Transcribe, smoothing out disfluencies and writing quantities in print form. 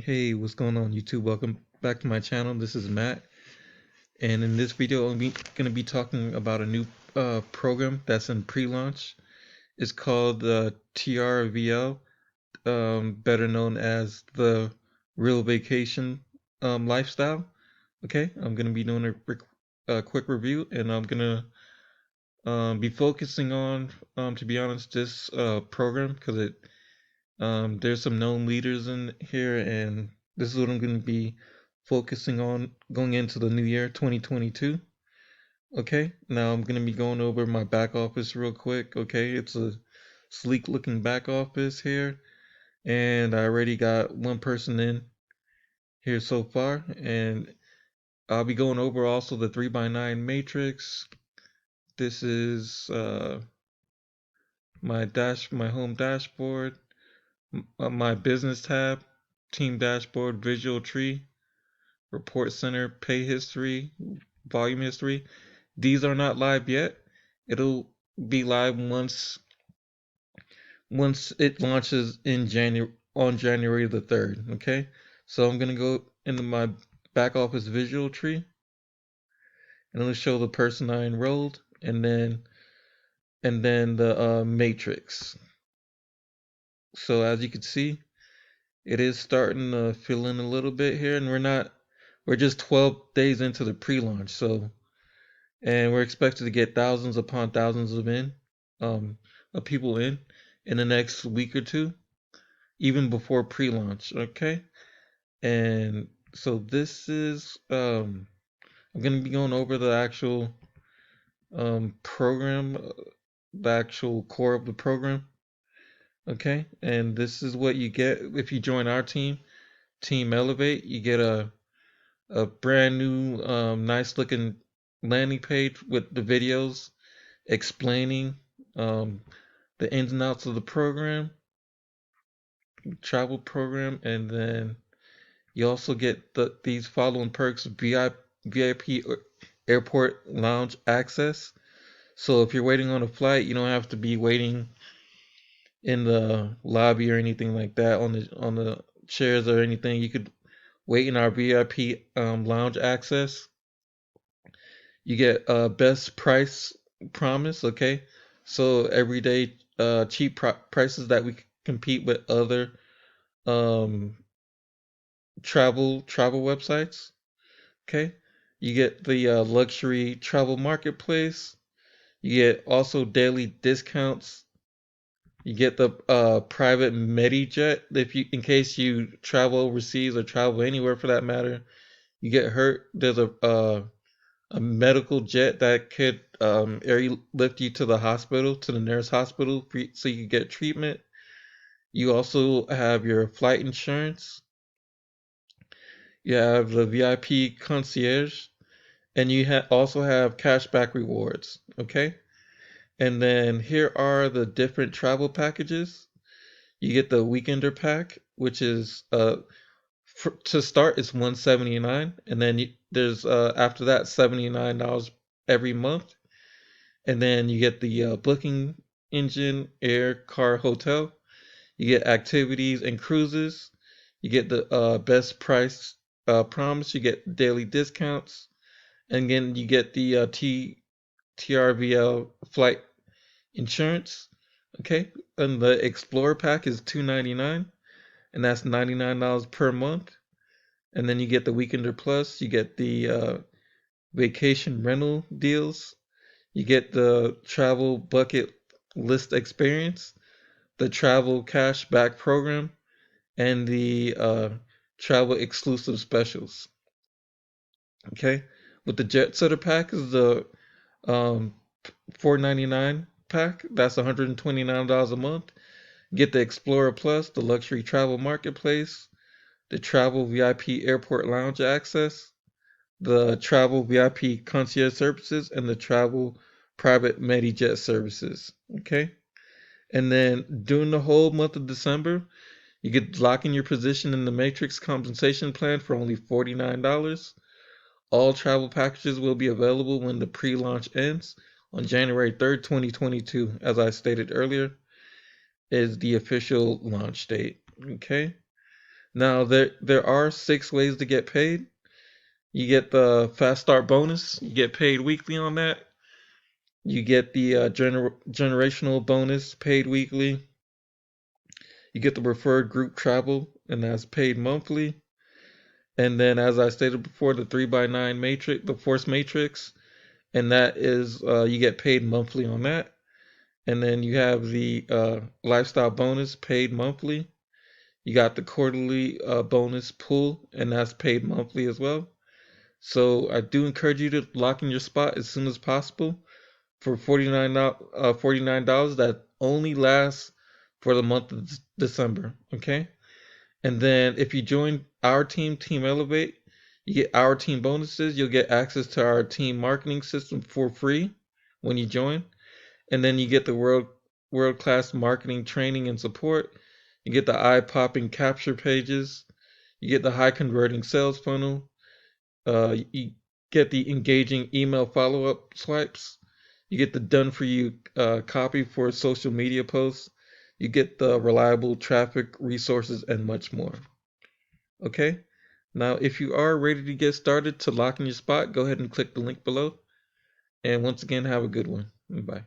Hey, what's going on YouTube? Welcome back to my channel. This is Matt, and in this video I'm going to be talking about a new program that's in pre-launch. It's called TRVL, better known as the Real Vacation Lifestyle. Okay, I'm going to be doing a quick review, and I'm going to be focusing on, to be honest, this program because there's some known leaders in here, and this is what I'm going to be focusing on going into the new year, 2022. Okay, now I'm going to be going over my back office real quick. Okay, it's a sleek looking back office here, and I already got one person in here so far, and I'll be going over also the 3x9 matrix. This is my home dashboard, my business tab, team dashboard, visual tree, report center, pay history, volume history. These are not live yet. It'll be live once it launches in January the 3rd. Okay, so I'm gonna go into my back office visual tree, and it'll show the person I enrolled, and then the matrix. So as you can see, it is starting to fill in a little bit here, and we're just 12 days into the pre-launch, and we're expected to get thousands upon thousands um, of people in the next week or two, even before pre-launch. Okay, and so this is I'm gonna be going over the actual program, the actual core of the program. Okay, and this is what you get if you join our Team Elevate. You get a brand new, nice looking landing page with the videos explaining um, the ins and outs of the travel program, and then you also get these following perks: VIP airport lounge access. So if you're waiting on a flight, you don't have to be waiting in the lobby or anything like that on the chairs or anything. You could wait in our VIP lounge access. You get best price promise. Okay, so everyday cheap prices that we compete with other um travel websites. Okay, you get the luxury travel marketplace. You get also daily discounts. You get the private MediJet if you, in case you travel overseas or travel anywhere for that matter. You get hurt. There's a medical jet that could airlift you to the hospital, to the nearest hospital, so you can get treatment. You also have your flight insurance. You have the VIP concierge, and you also have cashback rewards. Okay, and then here are the different travel packages. You get the weekender pack, which is to start it's 179, and then there's after that $79 every month, and then you get the booking engine, air, car, hotel. You get activities and cruises. You get the best price promise. You get daily discounts, and again you get the TRVL flight insurance. Okay, and the Explorer pack is $299, and that's $99 per month. And then you get the Weekender Plus. You get the vacation rental deals. You get the travel bucket list experience, the travel cashback program, and the travel exclusive specials. Okay, with the Jet Setter pack is the um, $499 pack. That's $129 a month. Get the Explorer Plus, the luxury travel marketplace, the travel VIP airport lounge access, the travel VIP concierge services, and the travel private MediJet services. Okay. And then during the whole month of December, you get lock in your position in the Matrix compensation plan for only $49. All travel packages will be available when the pre-launch ends on January 3rd, 2022. As I stated earlier, is the official launch date. Okay. Now there are 6 ways to get paid. You get the fast start bonus. You get paid weekly on that. You get the generational bonus paid weekly. You get the preferred group travel, and that's paid monthly. And then, as I stated before, the 3x9 matrix, the force matrix, and that is you get paid monthly on that. And then you have the lifestyle bonus paid monthly. You got the quarterly bonus pool, and that's paid monthly as well. So I do encourage you to lock in your spot as soon as possible for $49 that only lasts for the month of December. Okay. And then if you join our team, Team Elevate, you get our team bonuses. You'll get access to our team marketing system for free when you join. And then you get the world class marketing training and support. You get the eye popping capture pages. You get the high converting sales funnel. You get the engaging email follow up swipes. You get the done for you copy for social media posts. You get the reliable traffic resources and much more. Okay. Now, if you are ready to get started to lock in your spot, go ahead and click the link below. And once again, have a good one. Bye.